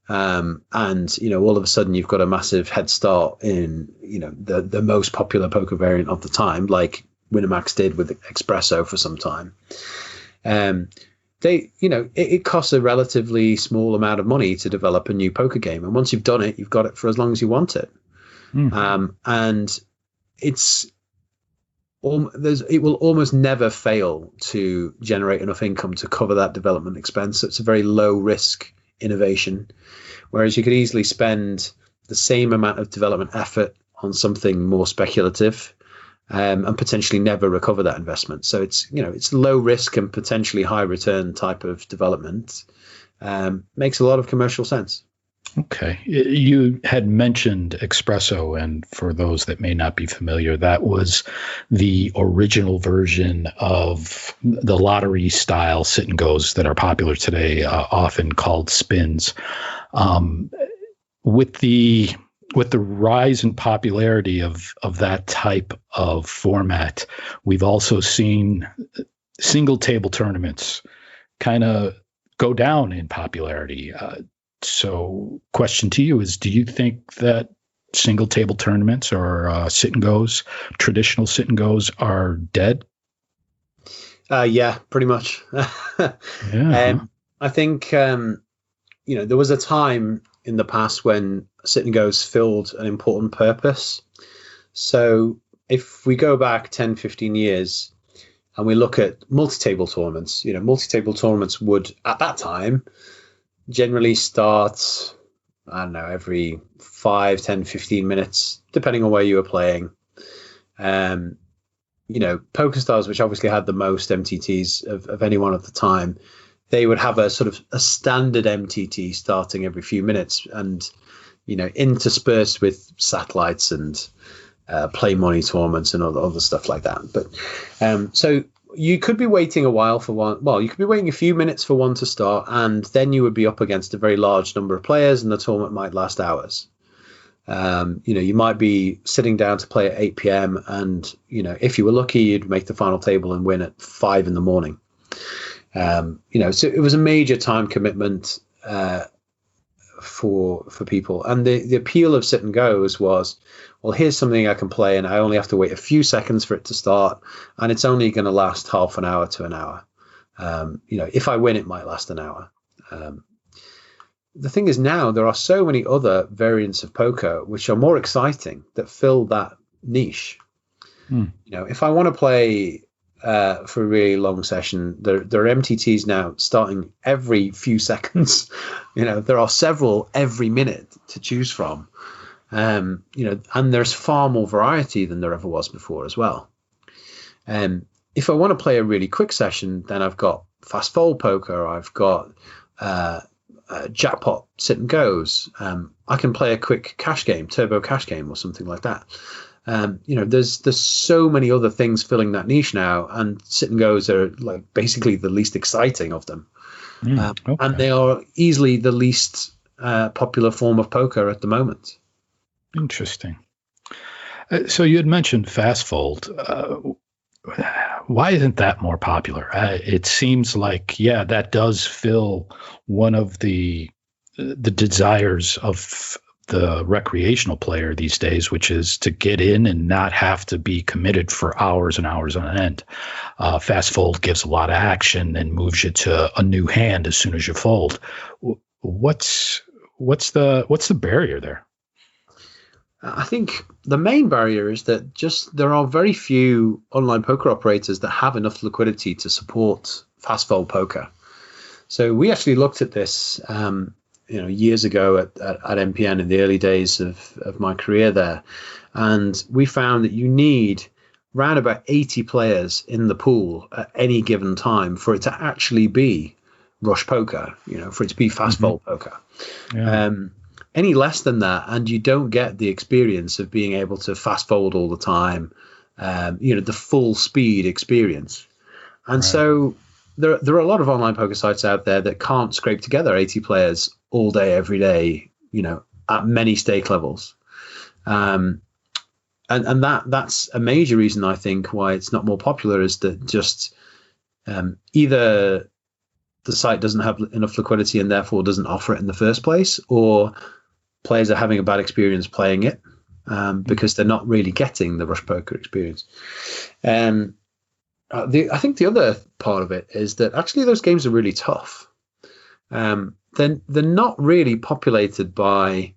and all of a sudden you've got a massive head start in the most popular poker variant of the time, like Winamax did with Espresso for some time. It costs a relatively small amount of money to develop a new poker game, and once you've done it, you've got it for as long as you want it. And it will almost never fail to generate enough income to cover that development expense. So it's a very low risk innovation, whereas you could easily spend the same amount of development effort on something more speculative and potentially never recover that investment. So it's low risk and potentially high return type of development. Makes a lot of commercial sense. Okay. You had mentioned Espresso, and for those that may not be familiar, that was the original version of the lottery style sit and goes that are popular today, often called spins. With the rise in popularity of that type of format, we've also seen single table tournaments kind of go down in popularity. So question to you is, do you think that single table tournaments or sit and goes, traditional sit and goes, are dead? Yeah, pretty much. Yeah. I think, there was a time in the past when sit and goes filled an important purpose. So if we go back 10, 15 years and we look at multi-table tournaments, multi-table tournaments would, at that time, generally start, I don't know, every 5, 10, 15 minutes, depending on where you were playing. PokerStars, which obviously had the most MTTs of anyone at the time, they would have a sort of a standard MTT starting every few minutes and, interspersed with satellites and play money tournaments and other stuff like that. But so you could be waiting a while for one. Well, you could be waiting a few minutes for one to start, and then you would be up against a very large number of players, and the tournament might last hours. You might be sitting down to play at 8 p.m. and, if you were lucky, you'd make the final table and win at 5 a.m. So it was a major time commitment for people. And the appeal of sit and goes was, well, here's something I can play and I only have to wait a few seconds for it to start, and it's only going to last half an hour to an hour. If I win, it might last an hour. The thing is, now there are so many other variants of poker which are more exciting that fill that niche. If I want to play for a really long session, there are MTTs now starting every few seconds. There are several every minute to choose from. And there's far more variety than there ever was before as well. if I want to play a really quick session, then I've got fast fold poker. I've got jackpot sit and goes. I can play a quick cash game, turbo cash game, or something like that. There's so many other things filling that niche now, and sit and goes are like basically the least exciting of them. Okay. And they are easily the least popular form of poker at the moment. Interesting. So you had mentioned fast fold. Why isn't that more popular? It seems like, that does fill one of the desires of the recreational player these days, which is to get in and not have to be committed for hours and hours on end. Fast fold gives a lot of action and moves you to a new hand as soon as you fold. What's the barrier there? I think the main barrier is that there are very few online poker operators that have enough liquidity to support fast fold poker. So we actually looked at this, years ago at MPN in the early days of my career there, and we found that you need around about 80 players in the pool at any given time for it to actually be rush poker, for it to be fast fold poker. Yeah. Any less than that, and you don't get the experience of being able to fast fold all the time, the full speed experience. And so there are a lot of online poker sites out there that can't scrape together 80 players all day, every day, at many stake levels. And that's a major reason, I think, why it's not more popular, is that just either the site doesn't have enough liquidity and therefore doesn't offer it in the first place, or players are having a bad experience playing it because they're not really getting the rush poker experience. I think the other part of it is that actually those games are really tough. They're not really populated by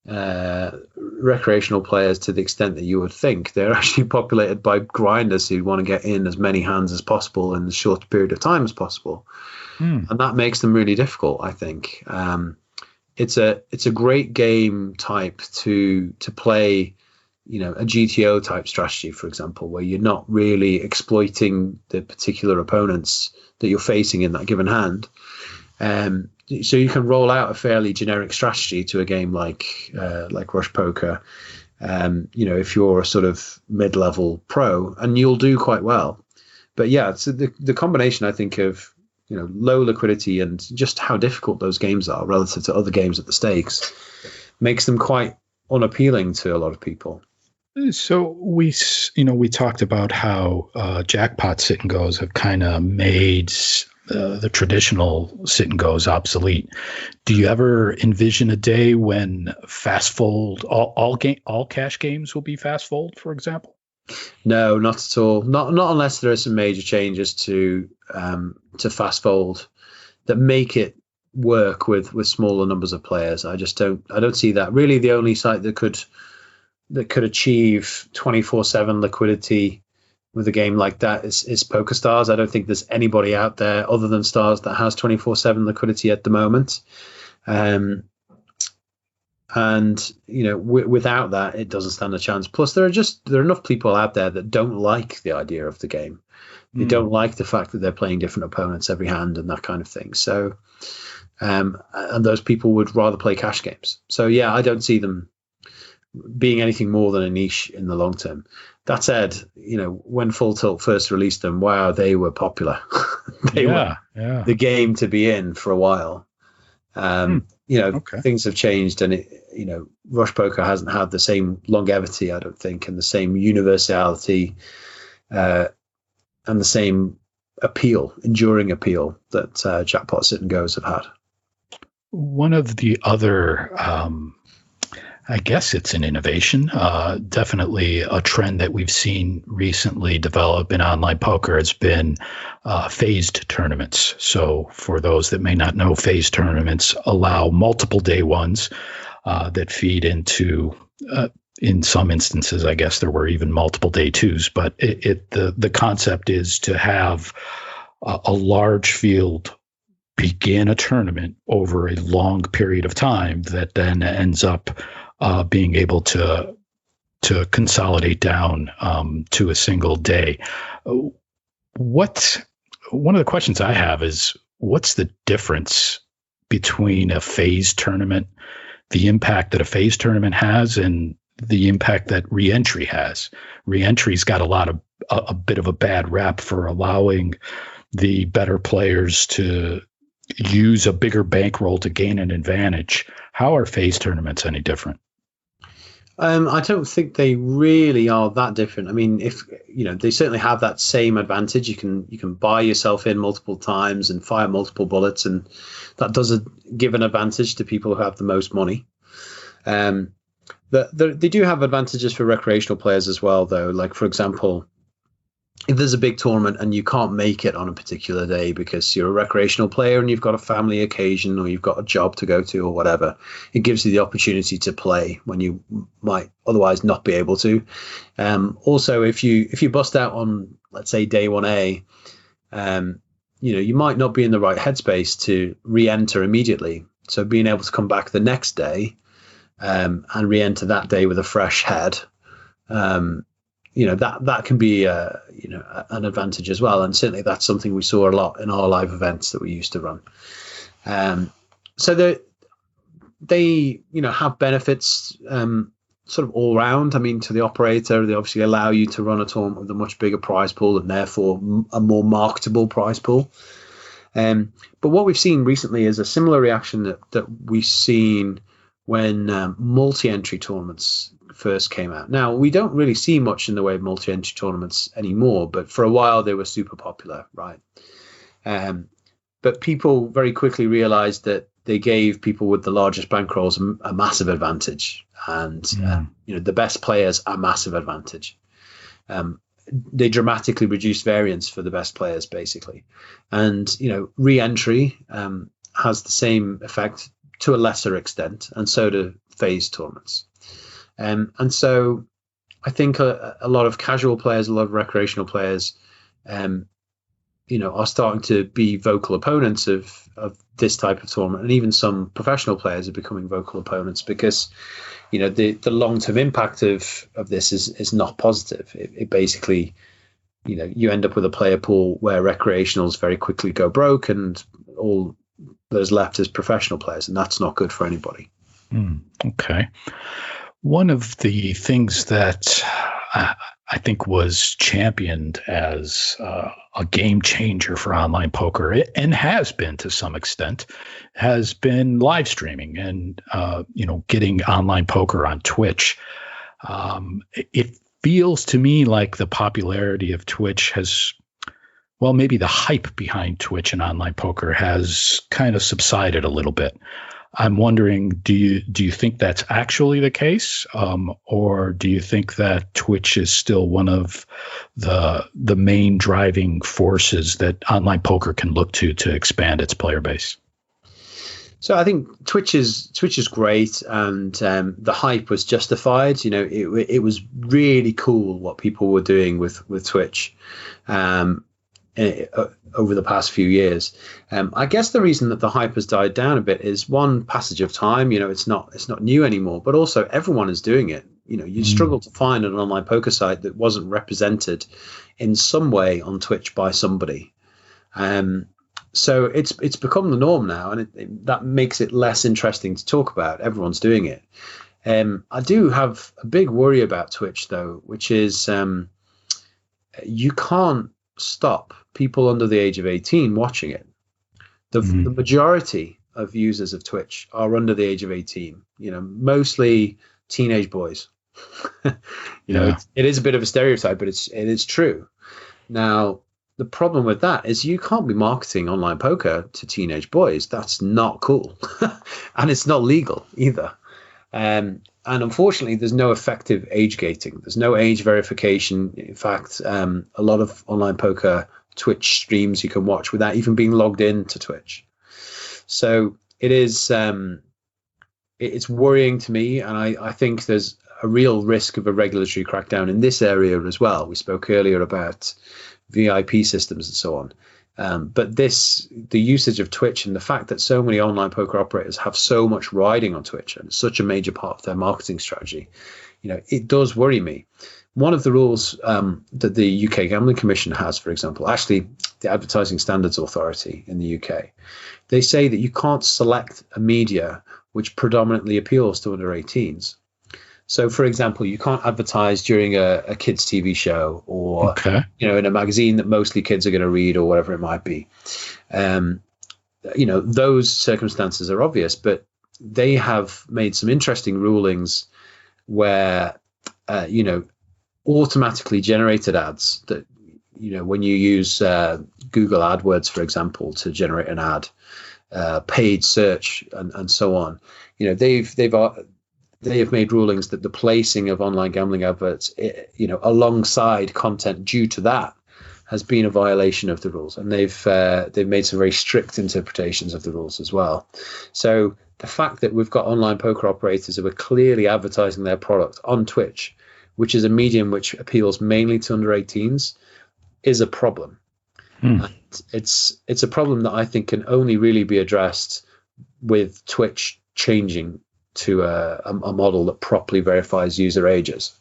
recreational players to the extent that you would think. They're actually populated by grinders who want to get in as many hands as possible in as short a period of time as possible. And that makes them really difficult, I think. It's a great game type to play, a GTO type strategy, for example, where you're not really exploiting the particular opponents that you're facing in that given hand. So you can roll out a fairly generic strategy to a game like rush poker. If you're a sort of mid-level pro, and you'll do quite well. But it's the combination, I think, of low liquidity and just how difficult those games are relative to other games at the stakes makes them quite unappealing to a lot of people. So we talked about how jackpot sit and goes have kind of made the traditional sit and goes obsolete. Do you ever envision a day when fast fold all cash games will be fast fold, for example? No, not at all. Not unless there are some major changes to fast fold that make it work with smaller numbers of players. I don't see that. Really, the only site that could achieve 24/7 liquidity with a game like that is PokerStars. I don't think there's anybody out there other than Stars that has 24/7 liquidity at the moment. Without that, it doesn't stand a chance. Plus, there are enough people out there that don't like the idea of the game. They don't like the fact that they're playing different opponents every hand and that kind of thing. So, and those people would rather play cash games. So, I don't see them being anything more than a niche in the long term. That said, when Full Tilt first released them, wow, they were popular. They were the game to be in for a while. Things have changed, and rush poker hasn't had the same longevity, I don't think, and the same universality and the same enduring appeal that jackpot sit and goes have had. One of the other, I guess it's an innovation, definitely a trend that we've seen recently develop in online poker has been phased tournaments. So for those that may not know, phased tournaments allow multiple day ones that feed into, in some instances, I guess there were even multiple day twos, but the concept is to have a large field begin a tournament over a long period of time that then ends up being able to consolidate down to a single day. One of the questions I have is, what's the difference between a phase tournament, the impact that a phase tournament has, and the impact that reentry has? Reentry's got a bit of a bad rap for allowing the better players to use a bigger bankroll to gain an advantage. How are phase tournaments any different? I don't think they really are that different. I mean, if they certainly have that same advantage. You can buy yourself in multiple times and fire multiple bullets, and that does give an advantage to people who have the most money. They do have advantages for recreational players as well, though. Like, for example, if there's a big tournament and you can't make it on a particular day because you're a recreational player and you've got a family occasion or you've got a job to go to or whatever, it gives you the opportunity to play when you might otherwise not be able to. Also, if you bust out on, let's say, day 1A, you might not be in the right headspace to re-enter immediately. So being able to come back the next day and re-enter that day with a fresh head, that can be an advantage as well, and certainly that's something we saw a lot in our live events that we used to run. So they have benefits sort of all round. I mean, to the operator, they obviously allow you to run a tournament with a much bigger prize pool and therefore a more marketable prize pool. But what we've seen recently is a similar reaction that we've seen when multi-entry tournaments first came out. Now, we don't really see much in the way of multi-entry tournaments anymore, but for a while they were super popular, right? But people very quickly realized that they gave people with the largest bankrolls a massive advantage, and the best players a massive advantage. They dramatically reduced variance for the best players, basically. And re-entry has the same effect to a lesser extent, and so do phase tournaments. And so I think a lot of casual players, a lot of recreational players, are starting to be vocal opponents of this type of tournament. And even some professional players are becoming vocal opponents because, the long-term impact of this is not positive. It basically, you end up with a player pool where recreationals very quickly go broke and all there's left is professional players, and that's not good for anybody. Okay. One of the things that I think was championed as a game changer for online poker, and has been to some extent, has been live streaming and getting online poker on Twitch. It feels to me like the popularity of Twitch has, well, maybe the hype behind Twitch and online poker has kind of subsided a little bit. I'm wondering, do you think that's actually the case, or do you think that Twitch is still one of the main driving forces that online poker can look to expand its player base? So I think Twitch is great, and the hype was justified. It was really cool what people were doing with Twitch. Over the past few years. I guess the reason that the hype has died down a bit is one, passage of time. It's not new anymore, but also everyone is doing it. You struggle to find an online poker site that wasn't represented in some way on Twitch by somebody. So it's become the norm now, and that makes it less interesting to talk about. Everyone's doing it. I do have a big worry about Twitch, though, which is you can't stop people under the age of 18 watching it. The majority of users of Twitch are under the age of 18, mostly teenage boys. It is a bit of a stereotype, but it is true. Now, the problem with that is you can't be marketing online poker to teenage boys. That's not cool. And it's not legal either. And unfortunately, there's no effective age gating. There's no age verification. In fact, a lot of online poker Twitch streams you can watch without even being logged into Twitch. So it is, it's worrying to me, and I think there's a real risk of a regulatory crackdown in this area as well. We spoke earlier about VIP systems and so on. But the usage of Twitch and the fact that so many online poker operators have so much riding on Twitch and it's such a major part of their marketing strategy, it does worry me. One of the rules that the UK Gambling Commission has, for example, actually the Advertising Standards Authority in the UK, they say that you can't select a media which predominantly appeals to under 18s. So, for example, you can't advertise during a kids' TV show or, in a magazine that mostly kids are going to read or whatever it might be. Those circumstances are obvious, but they have made some interesting rulings where, automatically generated ads that, when you use Google AdWords, for example, to generate an ad, paid search and so on, they have made rulings that the placing of online gambling adverts, alongside content due to that has been a violation of the rules. And they've made some very strict interpretations of the rules as well. So the fact that we've got online poker operators who are clearly advertising their product on Twitch, which is a medium which appeals mainly to under 18s, is a problem. And it's a problem that I think can only really be addressed with Twitch changing to a model that properly verifies user ages.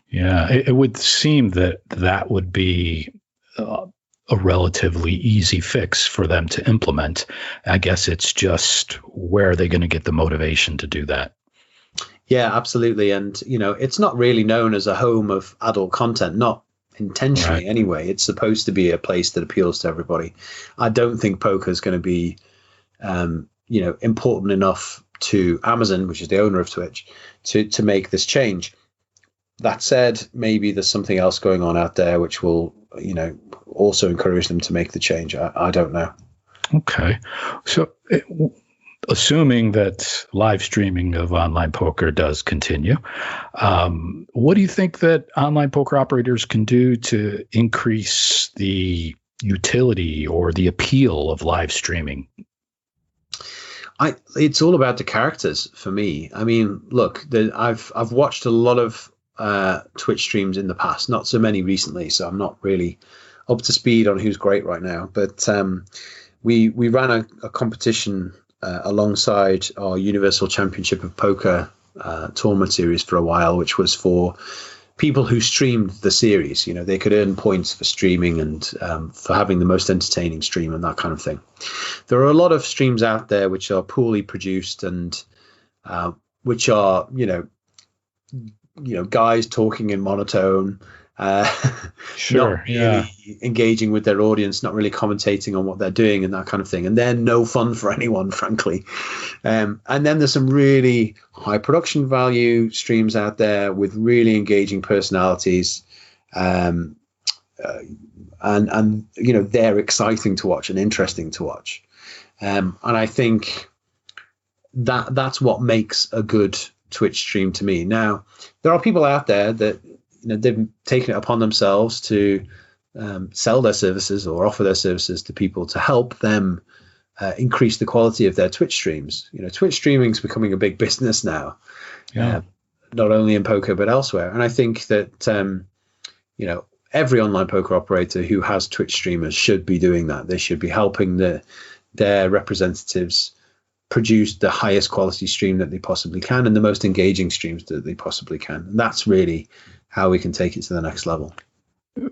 Yeah, it would seem that would be a relatively easy fix for them to implement. I guess it's just where are they going to get the motivation to do that? Yeah, absolutely. And, it's not really known as a home of adult content, not intentionally anyway. It's supposed to be a place that appeals to everybody. I don't think poker is going to be, important enough to Amazon, which is the owner of Twitch, to make this change. That said, maybe there's something else going on out there which will, also encourage them to make the change. I don't know. Okay. So assuming that live streaming of online poker does continue, what do you think that online poker operators can do to increase the utility or the appeal of live streaming? It's all about the characters for me. I mean, look, I've watched a lot of Twitch streams in the past, not so many recently, so I'm not really up to speed on who's great right now. But we ran a competition alongside our Universal Championship of Poker tournament series for a while, which was for people who streamed the series. They could earn points for streaming and for having the most entertaining stream and that kind of thing. There are a lot of streams out there which are poorly produced and which are, guys talking in monotone, not really engaging with their audience, not really commentating on what they're doing and that kind of thing. And they're no fun for anyone, frankly. And then there's some really high production value streams out there with really engaging personalities. And they're exciting to watch and interesting to watch. And I think that's what makes a good Twitch stream to me. Now, there are people out there that they've taken it upon themselves to sell their services or offer their services to people to help them increase the quality of their Twitch streams. Twitch streaming is becoming a big business now, not only in poker but elsewhere. And I think that every online poker operator who has Twitch streamers should be doing that. They should be helping their representatives produce the highest quality stream that they possibly can and the most engaging streams that they possibly can. And that's really how we can take it to the next level.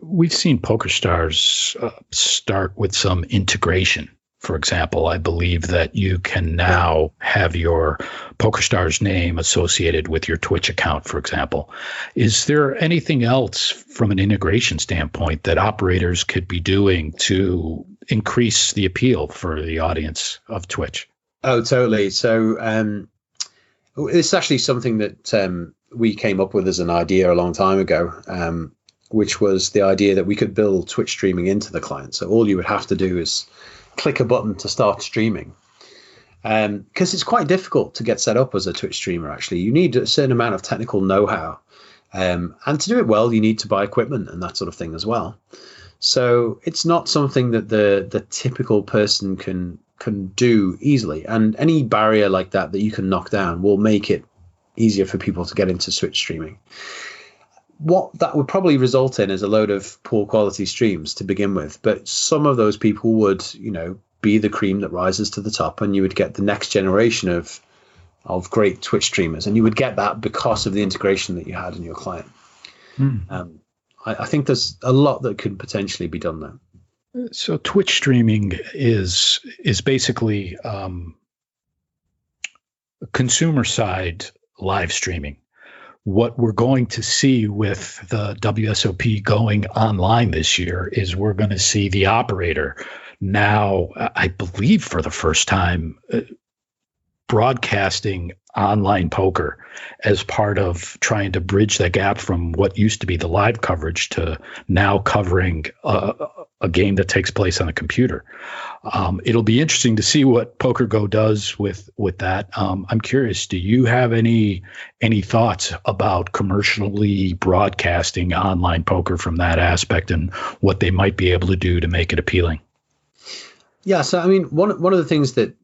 We've seen PokerStars start with some integration. For example, I believe that you can now have your PokerStars name associated with your Twitch account, for example. Is there anything else from an integration standpoint that operators could be doing to increase the appeal for the audience of Twitch? Oh, totally. So it's actually something that we came up with as an idea a long time ago, which was the idea that we could build Twitch streaming into the client. So all you would have to do is click a button to start streaming. Because it's quite difficult to get set up as a Twitch streamer, actually. You need a certain amount of technical know-how. And to do it well, you need to buy equipment and that sort of thing as well. So it's not something that the typical person can do easily. And any barrier like that you can knock down will make it easier for people to get into Twitch streaming. what that would probably result in is a load of poor quality streams to begin with. But some of those people would, be the cream that rises to the top, and you would get the next generation of great Twitch streamers, and you would get that because of the integration that you had in your client. I think there's a lot that could potentially be done there. So Twitch streaming is basically consumer side live streaming. What we're going to see with the WSOP going online this year is we're going to see the operator now, I believe for the first time, broadcasting online poker as part of trying to bridge the gap from what used to be the live coverage to now covering a game that takes place on a computer. It'll be interesting to see what PokerGo does with that. I'm curious, do you have any thoughts about commercially broadcasting online poker from that aspect and what they might be able to do to make it appealing? Yeah, so I mean, one of the things that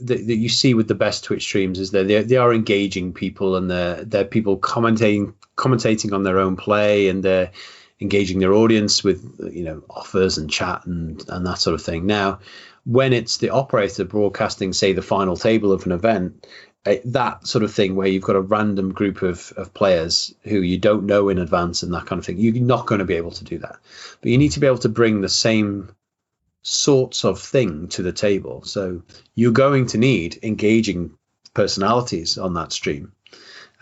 you see with the best Twitch streams is that they are engaging people, and they're people commentating on their own play, and they're engaging their audience with offers and chat and that sort of thing. Now, when it's the operator broadcasting, say, the final table of an event, that sort of thing where you've got a random group of players who you don't know in advance and that kind of thing, you're not going to be able to do that. But you need to be able to bring the same sorts of thing to the table. So you're going to need engaging personalities on that stream.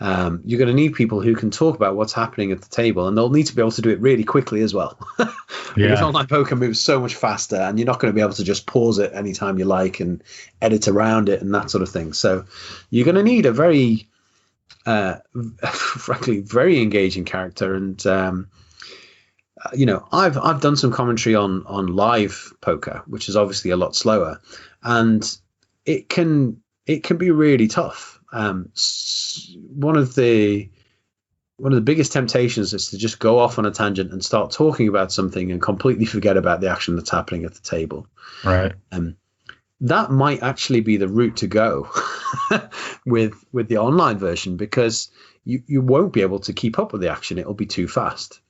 You're going to need people who can talk about what's happening at the table, and they'll need to be able to do it really quickly as well. Because online poker moves so much faster, and you're not going to be able to just pause it anytime you like and edit around it and that sort of thing. So you're going to need a very, frankly, very engaging character. And I've done some commentary on live poker, which is obviously a lot slower, and it can be really tough. One of the biggest temptations is to just go off on a tangent and start talking about something and completely forget about the action that's happening at the table. Right. That might actually be the route to go with the online version, because you won't be able to keep up with the action. It'll be too fast.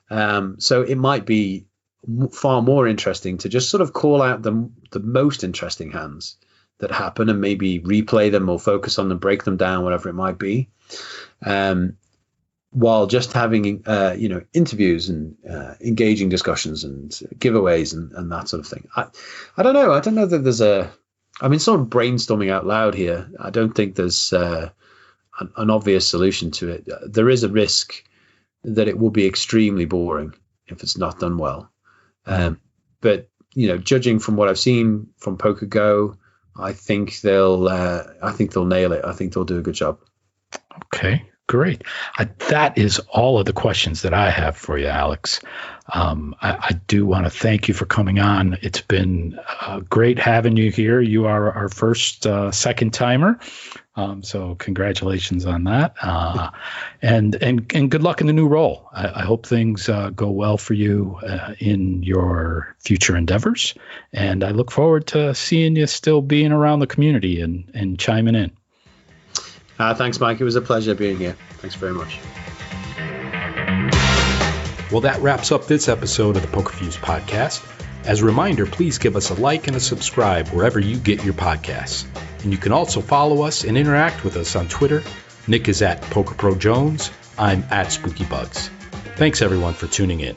So it might be far more interesting to just sort of call out the most interesting hands that happen and maybe replay them or focus on them, break them down, whatever it might be, while just having interviews and engaging discussions and giveaways and that sort of thing. I don't know. I don't know that there's sort of brainstorming out loud here. I don't think there's an obvious solution to it. There is a risk that it will be extremely boring if it's not done well. But judging from what I've seen from PokerGo, I think they'll nail it. I think they'll do a good job. Okay, great. That is all of the questions that I have for you, Alex. I do want to thank you for coming on. It's been great having you here. You are our first second timer. So congratulations on that. And good luck in the new role. I hope things go well for you in your future endeavors. And I look forward to seeing you still being around the community and chiming in. Thanks, Mike. It was a pleasure being here. Thanks very much. Well, that wraps up this episode of the Pokerfuse Podcast. As a reminder, please give us a like and a subscribe wherever you get your podcasts. And you can also follow us and interact with us on Twitter. Nick is at PokerProJones. I'm at SpookyBugs. Thanks, everyone, for tuning in.